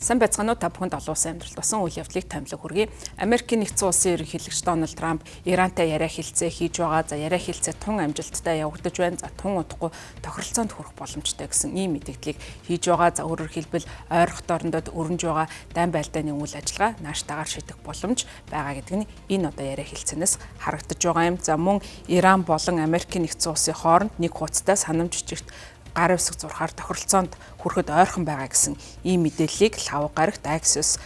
Сайн байцгаана уу та бүхэнд олон улсын амьдралд басан үйл явдлыг томилог хүргэе. Америкийн нэгдсэн улсын ерөнхийлөгч Дональд Трамп Ирантай яриа хэлцээ хийж байгаа. За яриа хэлцээ тун амжилттай явагдаж байна. За тун удахгүй тохиролцоонд хүрэх боломжтой гэсэн ийм мэдээллийг хийж байгаа. За өөрөөр хэлбэл ойрхон дорндод өрнөж байгаа дайн байлдааны үйл ажиллагаа нааштайгаар шийдэх боломж байгаа гэдэг нь энэ одоо яриа хэлцэнээс харагдаж байгаа юм. За мөн Иран болон Америкийн нэгдсэн улсын хооронд нэг хуцтай санамж жижигт гар үсэг зурхаар тохиролцоонд хүрэхэд ойрхон байгаа гэсэн ийм мэдээллийг лхав гарагт Axios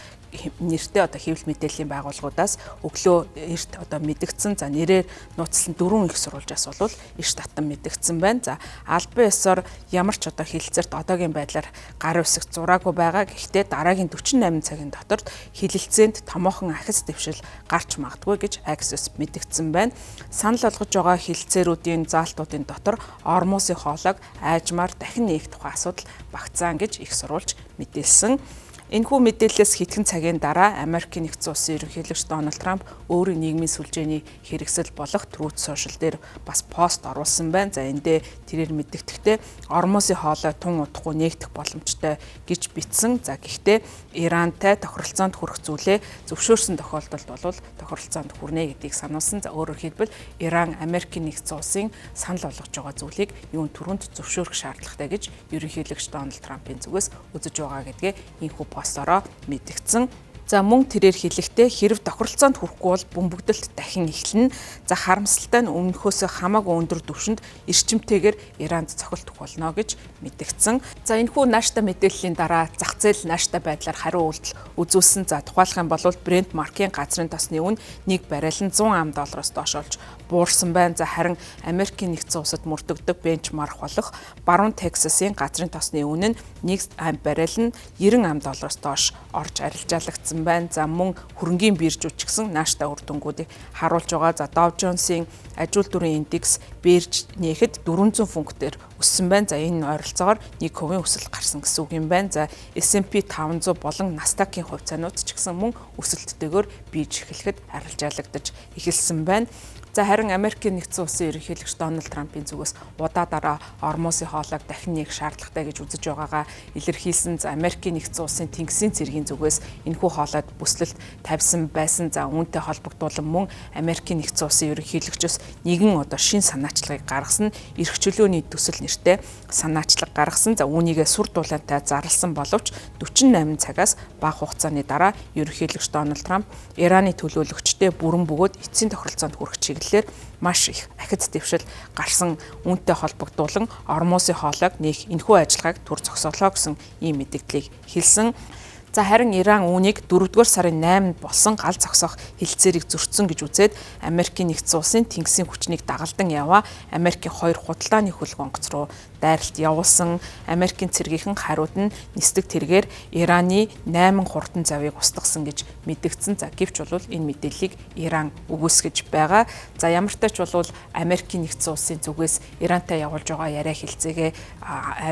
нэртэй одоо хэвлэл мэдээллийн байгууллагуудаас өглөө эрт одоо мэдгдсэн. За нэрээр нууцлан 4 их сурвалжаас бол эрт татан мэдгдсэн байна. За албан ёсоор ямар ч одоо хилцээрт одоогийн байдлаар гар үсэг зураагүй байгаа. Гэхдээ дараагийн 48 цагийн дотор хилэлцээнд томоохон ахиц дэвшил гарч магадгүй гэж Axios мэдгдсэн байна. Санал болгож байгаа хилцээрүүдийн заалтуудын дотор ормосын хоолойг айжмаар дахин нээх тухай асуудал багцаан гэж их сурвалж мэдээлсэн. Энэхүү мэдээллээс хэдхэн цагийн дараа Америкийн нэгдсэн улсын ерөнхийлөгч Дональд Трамп өөрийн нийгмийн сүлжээний хэрэгсэл болох Truth Social дээр бас пост оруулсан байна. За эндээ тэрээр мэддэхдээ ормосын хоолой тун удахгүй нээгдэх боломжтой гэж бичсэн. За гэхдээ Ирантай тохиролцоонд хүрэх зүйлээ зөвшөөрсөн тохиолдолд бол тохиролцоонд хүрнэ гэдгийг сануулсан. За өөрөөр хэлбэл Иран Америкийн нэгдсэн улсын санал болгож байгаа зүйлийг юун түрүүнд зөвшөөрөх шаардлагатай гэж ерөнхийлөгч Дональд Трампын зүгээс үзэж байгаа гэдгээ энэхүү постороо мэдгдсэн. За мөн тэрээр хэлэхдээ хэрв тохиролцоонд хүрэхгүй бол бөмбөгдөлт дахин эхэлнэ. За харамсалтай нь өмнөхөөс хамаагүй өндөр түвшинд эрчимтэйгээр Иранд цохилт өгөх болно гэж мэдгдсэн. За энэхүү нааштай мэдээллийн дараа зах зээл нааштай байдлаар хариу үйлдэл үзүүлсэн. За тухайлах юм бол Brent маркийн газрын тосны үн 1 баррел нь 100 ам доллароос доош олж буурсан байна. За харин Америкийн нэгдсэн улсад мөрдөгдөг бенчмарк болох баруун Texas-ийн газрын тосны үн нь 1 баррел нь 90 ам доллароос доош орж арилжаалагдсан байна. За мөн хөрөнгийн биржүүд ч гэсэн нааштай үр дүнгуудыг харуулж байгаа. За Dow Jones-ийн ажил дүрийн индекс бирж нээхэд 400 пунктээр өссөн байна. За энэ ойролцоогоор 1% өсөлт гарсан гэсэн үг юм байна. За S&P 500 болон Nasdaq-ийн хувьцаанууд ч гэсэн мөн өсөлттэйгээр бирж эхлэхэд арилжаалагдаж эхэлсэн байна. За харин Америкийн нэгдсэн улсын ерөнхийлөгч Дональд Трампын зүгээс удаа дараа ормосын хоолойг дахин нээх шаардлагатай гэж үзэж байгаагаа илэрхийлсэн. За Америкийн нэгдсэн улсын тэнгисийн цэргийн зүгээс энэхүү хоолойд бүслэлт тавьсан байсан. За үүнтэй холбогдуулан мөн Америкийн нэгдсэн улсын ерөнхийлөгчөөс нэгэн одоо шин санаачлагыг гаргасан, эрх чөлөөний төсөл нэртэй санаачлаг гаргасан. За үүнийгээ сүр дулаантай зарласан боловч 48 цагаас бага хугацааны дараа ерөнхийлөгч Дональд Трамп Ираны төлөөлөгчтэй бүрэн бөгөөд эцсийн тохиролцоонд хүрэх чиглэлээр маш их ахиц дэвшил гарсан. Үүнтэй холбогдуулан ормосын хоолойг нээх энэхүү ажиллагааг түр зогсоолоо гэсэн ийм мэдээллийг хэлсэн. За харин Иран үүнийг 4-р сарын 8-нд болсон гал зогсоох хилцээрийг зөрчсөн гэж үзээд Америкийн нэгдсэн улсын тэнгисийн хүчнийг дагалдан яваа Америкийн 2 худалдааны хөлөг онгоц руу дайралт явуулсан. Америкийн цэргийнхэн хариуд нь нисдэг тэргээр Ираны 8 хурдан завыг устгасан гэж мэдгдсэн. За гэвч бол энэ мэдээллийг Иран үгүйсгэж байгаа. За ямар ч тач бол Америкийн нэгдсэн улсын зүгээс Ирантай явуулж байгаа яриа хэлцээгээ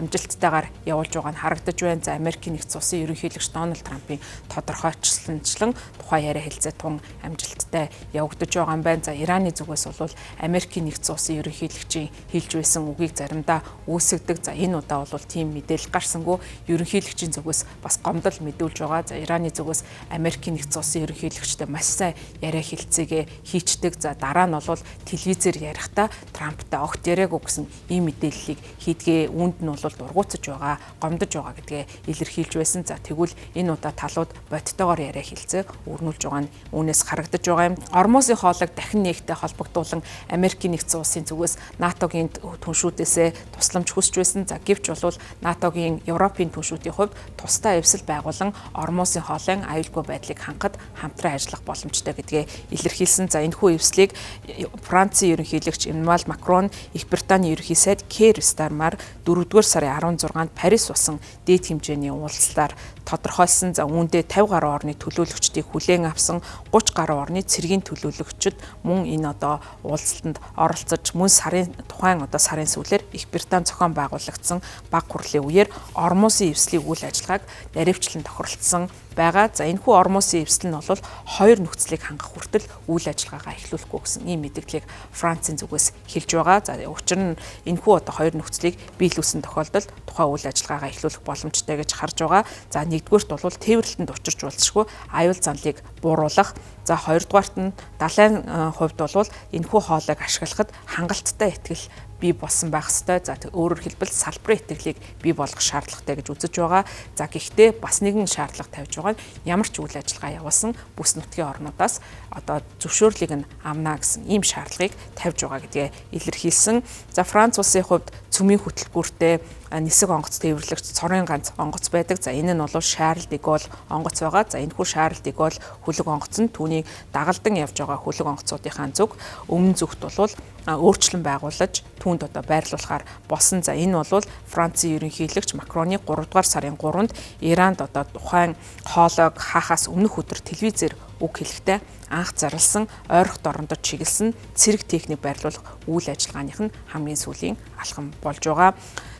амжилттайгаар явуулж байгаа нь харагдаж байна. За Америкийн нэгдсэн улсын ерөнхийлөгч Дональд Трампын тодорхойлчлончлон тухай яриа хэлцээ тун амжилттай явагдаж байгаа юм байна. За Ираны зүгээс бол Америкийн нэгдсэн улсын ерөнхийлөгчийн хэлж байсан үгийг заримдаа үүсгдэг. За энэ удаа бол тийм мэдээлэл гарсангүй. Ерөнхийлөгчийн зүгээс бас гомдол мэдүүлж байгаа. За Ираны зүгээс Америкийн нэгдсэн улсын ерөнхийлөгчтэй маш сайн яриа хэлцээгээ хийчдэг. За дараа нь бол телевизээр ярихдаа Трамптай огт яриаггүй гэсэн ийм мэдээллийг хийдгээ. Үүнд нь бол дургуутсаж байгаа, гомдож байгаа гэдгээ илэрхийлж байсан. За тэгвэл энэ удаа талууд бодтойгоор яриа хэлцээ өрнүүлж байгаа нь үүнээс харагдаж байгаа юм. Ормосын хоолойг дахин нээгтэй холбогдуулан Америкийн нэгдсэн улсын зүгээс НАТОгийн түншүүдээсээ тусламж хүсэж байсан. За гэвч бол НАТОгийн Европын түншүүдийн хувьд тусдаа эвсэл байгуулан ормосын хоолойн аюулгүй байдлыг хангахад хамтран ажиллах боломжтой гэдгээ илэрхийлсэн. За энэхүү эвслийг Францын ерөнхийлөгч Эммануэль Макрон, Их Британий ерөнхий сайд Кер Стармер 4-р сарын 16-нд Парис болсон дээд хэмжээний уулзалтаар тодорхойлсон. За үүндээ 50 гаруй орны төлөөлөгчдийг хүлээн авсан 30 гаруй орны цэргийн төлөөлөгчд мөн энэ одоо уулзалтанд оролцож мөн сарын тухайн одоо сарын сүүлээр Их Британь зохион байгуулагдсан баг хурлын үеэр Ормосын эвслийн үйл ажиллагааг наривчлан тохиролцсон байгаа. За энэхүү Ормосын эвсэл нь бол хоёр нөхцөлийг хангах хүртэл үйл ажиллагаагаа эхлүүлэхгүй гэсэн ийм мэдээллийг Францын зүгээс хэлж байгаа. За учир нь энэхүү одоо хоёр нөхцөлийг биелүүлсэн тохиолдолд тухайн үйл ажиллагаагаа эхлүүлэх боломжтой гэж харж байгаа. За нэгдүгээрт бол тээвэрлэлтэнд учирч болзошгүй аюул занлыг бууруулах. За хоёрдугаарт нь далайн хувьд бол энэхүү хоолойг ашиглахад хангалттай итгэл бий болсон байх ёстой. За өөрөөр хэлбэл салбарын итгэлийг бий болгох шаардлагатай гэж үзэж байгаа. За гэхдээ бас нэгэн шаардлага тавьж байгаа нь ямар ч үйл ажиллагаа явуулсан бүс нутгийн орнуудаас одоо зөвшөөрлийг нь авна гэсэн ийм шаардлагыг тавьж байгаа гэдгээ илэрхийлсэн. За Франц улсын хувьд цөмийн хөтөлбөртэй нисэг онгоц тээвэрлэгч цорын ганц онгоц байдаг. За энэ нь бол Шарл де Голль онгоц байгаа. За энэхүү Шарл де Голль хөлөг онгоц нь түүнийг дагалдан явж байгаа хөлөг онгоцуудынхаа зүг өмнө зүгт бол өөрчлөн байгуулж түүнд одоо байрлуулахаар босон. За энэ бол Францын ерөнхийлөгч Макроны 3 дугаар сарын 3-нд Иранд одоо тухайн хоолойг хаахаас өмнөх өдөр телевизээр үг хэлэхдээ анх зарласан ойрхон дорндод чиглэсэн цэрэг техник байрлуулах үйл ажиллагааных нь хамгийн сүүлийн алхам болж байгаа.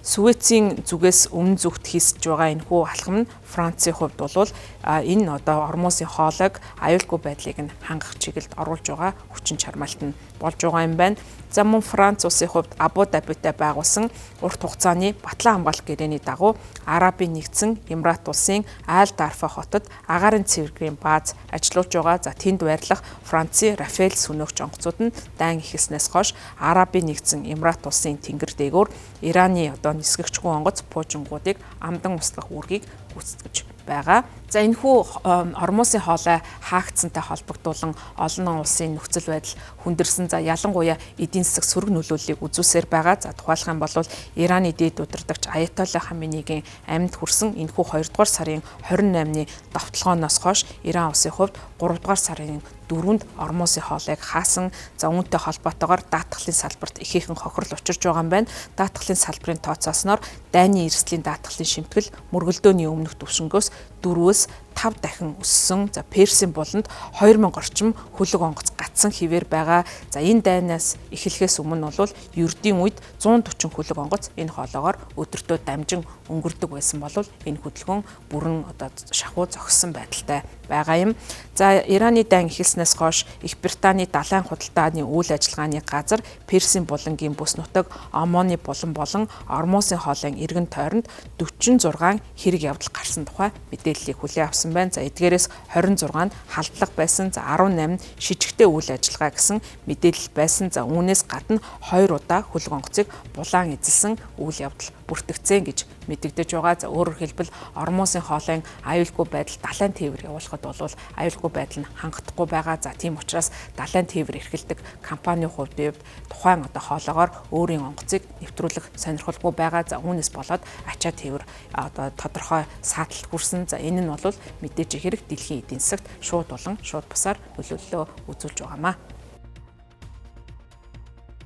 Суэцийн зүгээс өмнө зүгт хийсэж байгаа энэхүү алхам нь Францын хувьд бол энэ одоо Ормосын хоолойг аюулгүй байдлыг нь хангах чиглэлд оруулж байгаа хүчин чармаалт нь болж байгаа юм байна. За мөн Франц улсын хувьд Абу Дабитай байгуулсан урт хугацааны батлан хамгаалалт гэрээний дагуу Арабын нэгдсэн Эмират улсын Аль Дарфа хотод агаарын цэвэргийн бааз ажиллаж байгаа. За тэнд байрлах Францын Рафаэль сүнөөгч онгоцууд нь дайн ихснээс хойш Арабын нэгдсэн Эмират улсын тэнгэр дээгүүр Ираны одоо нисгэгчгүй онгоц пуужингуудыг амдан услах үүргийг гүйцэтгэж байгаа. За энэхүү Ормосын хоолой хаагдсантай холбогдуулан олон улсын нөхцөл байдал хүндэрсэн. За ялангуяа эдийн засаг сөрөг нөлөөллийг үзүүлсээр байгаа. За тухайлах юм бол Ираны дээд удирдагч Аятолла Хаменегийн амьд хүрсэн энэхүү 2 дугаар сарын 28-ны довтлогооноос хойш Иран улсын хувьд 3 дугаар сарын 4-нд Ормосын хоолойг хаасан. За үүнтэй холбоотойгоор даатгалын салбарт ихээхэн хохирол учирч байгаа юм байна. Даатгалын салбарын тооцоосноор дайны эрсдлийн даатгалын шимтгэл мөргөлдөөний өмнөх түвшингөөс 4-өөс 5 дахин өссөн. За Персийн буланд 2000 орчим хөлөг онгоц гатсан хിവэр байгаа. За энэ дайнаас эхлэхээс өмнө бол ердийн үед 140 хөлөг онгоц энэ хоолоогоор өдөртөө дамжин өнгөрдөг байсан бол энэ хөдөлгөөн бүрэн одоо шахуу зогссон байдалтай байгаа юм. За Ираны дайн эхэлснээс хойш Их Британий далайн худалдааны үйл ажиллагааны газар Персийн булангийн бүс нутаг Омоны булан болон Ормосын хоолойн эргэн тойронд 46 хэрэг явдал гарсан тухай мэдээллийг хүлээн авсан байна. За эдгээрээс 26 нь халдлага байсан. За 18 нь шижигтэй үйл ажиллагаа гэсэн мэдээлэл байсан. За үүнээс гадна 2 удаа хөлөг онгоцыг булаан эзэлсэн үйл явдал бүртгэгдсэн гэж мэдэгдэж байгаа. За өөрөөр хэлбэл Ормосын хоолойн аюулгүй байдал далайн тээвэр явуулахад бол аюулгүй байдал нь хангахгүй байгаа. За тийм учраас далайн тээвэр эрхэлдэг компанийн хувьд тухайн одоо хоолоогоор өөрийн онгоцыг нэвтрүүлэх сонирхолгүй байгаа. За үүнээс болоод ачаа тээвэр одоо тодорхой сааталт хүрсэн. За энэ нь бол мэдээж хэрэг дэлхийн эдийн засагт шууд болон шууд бусаар нөлөөллөө үзүүлж байгаамаа.